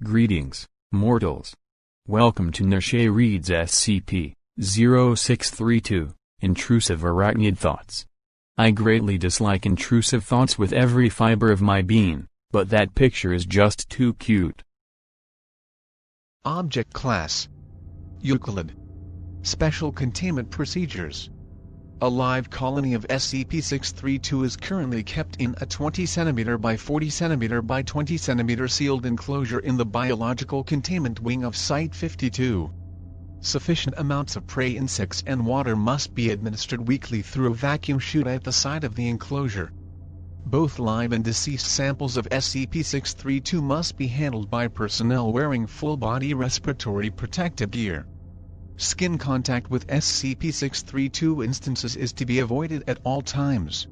Greetings, mortals. Welcome to Neshae Reads SCP-0632, Intrusive Arachnid Thoughts. I greatly dislike intrusive thoughts with every fiber of my being, but that picture is just too cute. Object Class Euclid. Special Containment Procedures. A live colony of SCP-632 is currently kept in a 20 cm by 40 cm by 20 cm sealed enclosure in the Biological Containment Wing of Site-52. Sufficient amounts of prey insects and water must be administered weekly through a vacuum chute at the side of the enclosure. Both live and deceased samples of SCP-632 must be handled by personnel wearing full-body respiratory protective gear. Skin contact with SCP-632 instances is to be avoided at all times.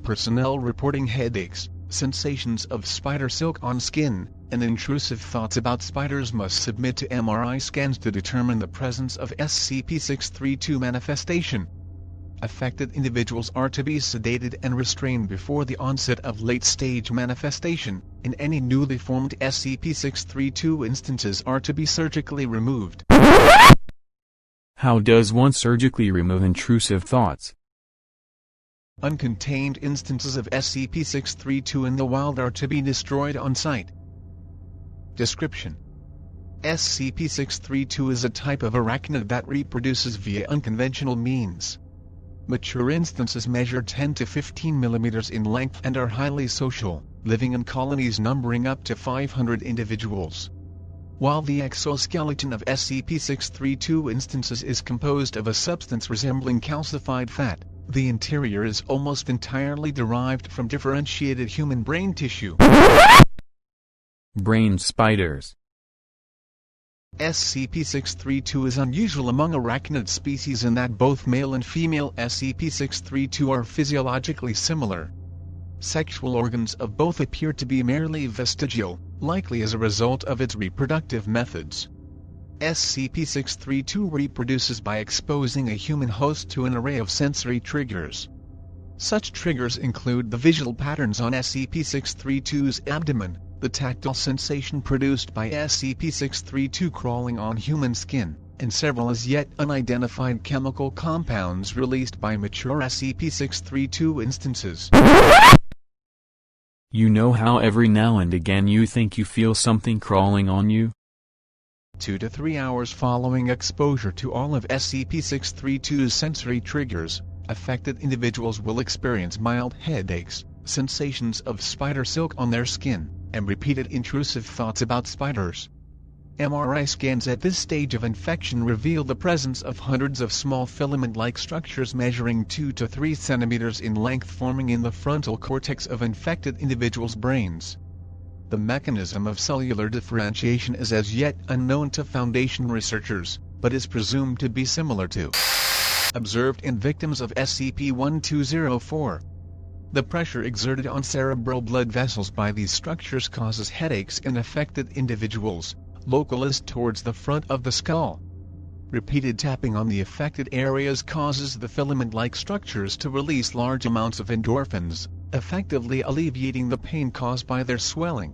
Personnel reporting headaches, sensations of spider silk on skin, and intrusive thoughts about spiders must submit to MRI scans to determine the presence of SCP-632 manifestation. Affected individuals are to be sedated and restrained before the onset of late-stage manifestation, and any newly formed SCP-632 instances are to be surgically removed. How does one surgically remove intrusive thoughts? Uncontained instances of SCP-632 in the wild are to be destroyed on site. Description: SCP-632 is a type of arachnid that reproduces via unconventional means. Mature instances measure 10 to 15 mm in length and are highly social, living in colonies numbering up to 500 individuals. While the exoskeleton of SCP-632 instances is composed of a substance resembling calcified fat, the interior is almost entirely derived from differentiated human brain tissue. Brain spiders. SCP-632 is unusual among arachnid species in that both male and female SCP-632 are physiologically similar. Sexual organs of both appear to be merely vestigial, likely as a result of its reproductive methods. SCP-632 reproduces by exposing a human host to an array of sensory triggers. Such triggers include the visual patterns on SCP-632's abdomen, the tactile sensation produced by SCP-632 crawling on human skin, and several as yet unidentified chemical compounds released by mature SCP-632 instances. You know how every now and again you think you feel something crawling on you? 2 to 3 hours following exposure to all of SCP-632's sensory triggers, affected individuals will experience mild headaches, sensations of spider silk on their skin, and repeated intrusive thoughts about spiders. MRI scans at this stage of infection reveal the presence of hundreds of small filament-like structures measuring 2 to 3 cm in length forming in the frontal cortex of infected individuals' brains. The mechanism of cellular differentiation is as yet unknown to Foundation researchers, but is presumed to be similar to observed in victims of SCP-1204. The pressure exerted on cerebral blood vessels by these structures causes headaches in affected individuals, localized towards the front of the skull. Repeated tapping on the affected areas causes the filament-like structures to release large amounts of endorphins, effectively alleviating the pain caused by their swelling.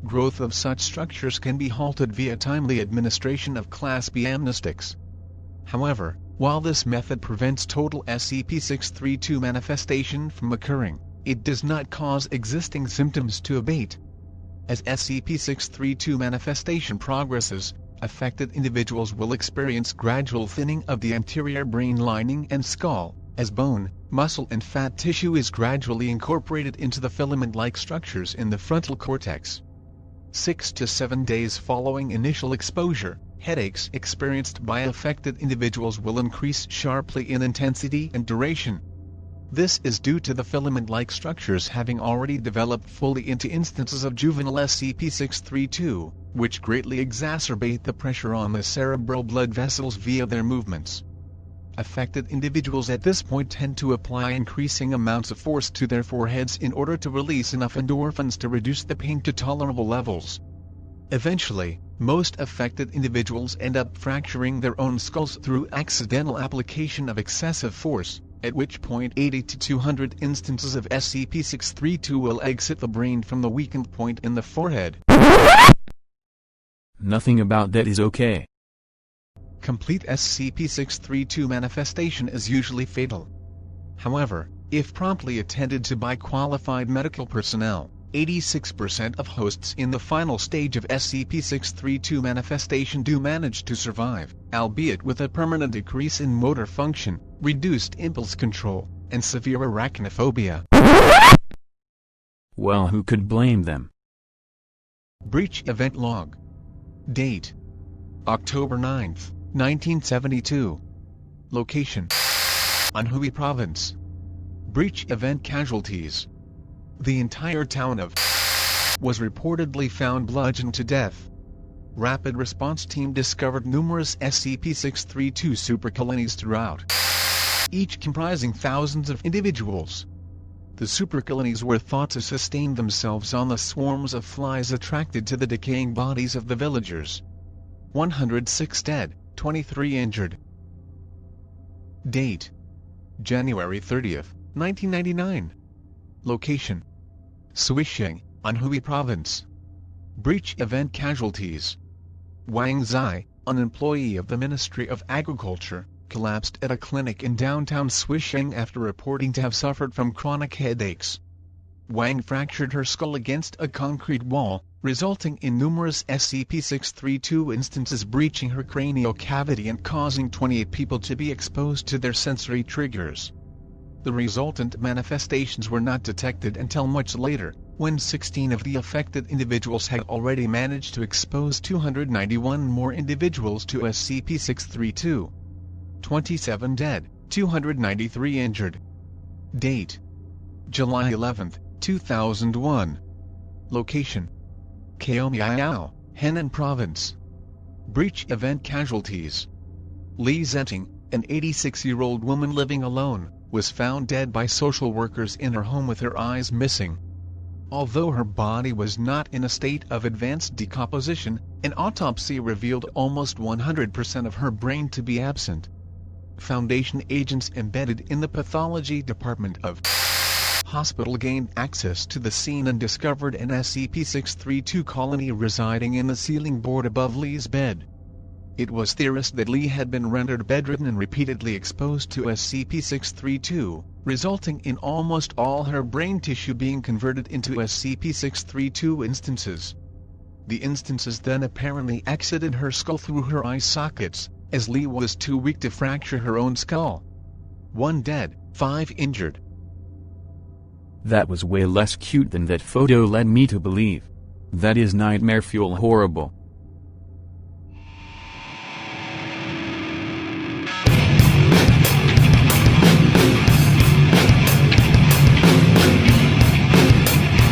Growth of such structures can be halted via timely administration of Class B amnestics. However, while this method prevents total SCP-632 manifestation from occurring, it does not cause existing symptoms to abate. As SCP-632 manifestation progresses, affected individuals will experience gradual thinning of the anterior brain lining and skull, as bone, muscle and fat tissue is gradually incorporated into the filament-like structures in the frontal cortex. 6 to 7 days following initial exposure, headaches experienced by affected individuals will increase sharply in intensity and duration. This is due to the filament-like structures having already developed fully into instances of juvenile SCP-632, which greatly exacerbate the pressure on the cerebral blood vessels via their movements. Affected individuals at this point tend to apply increasing amounts of force to their foreheads in order to release enough endorphins to reduce the pain to tolerable levels. Eventually, most affected individuals end up fracturing their own skulls through accidental application of excessive force, at which point 80 to 200 instances of SCP-632 will exit the brain from the weakened point in the forehead. Nothing about that is okay. Complete SCP-632 manifestation is usually fatal. However, if promptly attended to by qualified medical personnel, 86% of hosts in the final stage of SCP-632 manifestation do manage to survive, albeit with a permanent decrease in motor function, reduced impulse control, and severe arachnophobia. Well, who could blame them? Breach Event Log. Date: October 9, 1972. Location: Anhui Province. Breach Event Casualties: the entire town of was reportedly found bludgeoned to death. Rapid Response Team discovered numerous SCP-632 supercolonies throughout, each comprising thousands of individuals. The supercolonies were thought to sustain themselves on the swarms of flies attracted to the decaying bodies of the villagers. 106 dead, 23 injured. Date: January 30, 1999. Location: Suisheng, Anhui Province. Breach Event Casualties: Wang Zai, an employee of the Ministry of Agriculture, collapsed at a clinic in downtown Suisheng after reporting to have suffered from chronic headaches. Wang fractured her skull against a concrete wall, resulting in numerous SCP-632 instances breaching her cranial cavity and causing 28 people to be exposed to their sensory triggers. The resultant manifestations were not detected until much later, when 16 of the affected individuals had already managed to expose 291 more individuals to SCP-632. 27 dead, 293 injured. Date: July 11, 2001. Location: Kaohsiung, Henan Province. Breach Event Casualties: Li Zenting, an 86-year-old woman living alone, was found dead by social workers in her home with her eyes missing. Although her body was not in a state of advanced decomposition, an autopsy revealed almost 100% of her brain to be absent. Foundation agents embedded in the pathology department of hospital gained access to the scene and discovered an SCP-632 colony residing in the ceiling board above Li's bed. It was theorized that Li had been rendered bedridden and repeatedly exposed to SCP-632, resulting in almost all her brain tissue being converted into SCP-632 instances. The instances then apparently exited her skull through her eye sockets, as Li was too weak to fracture her own skull. 1 dead, 5 injured. That was way less cute than that photo led me to believe. That is nightmare fuel horrible.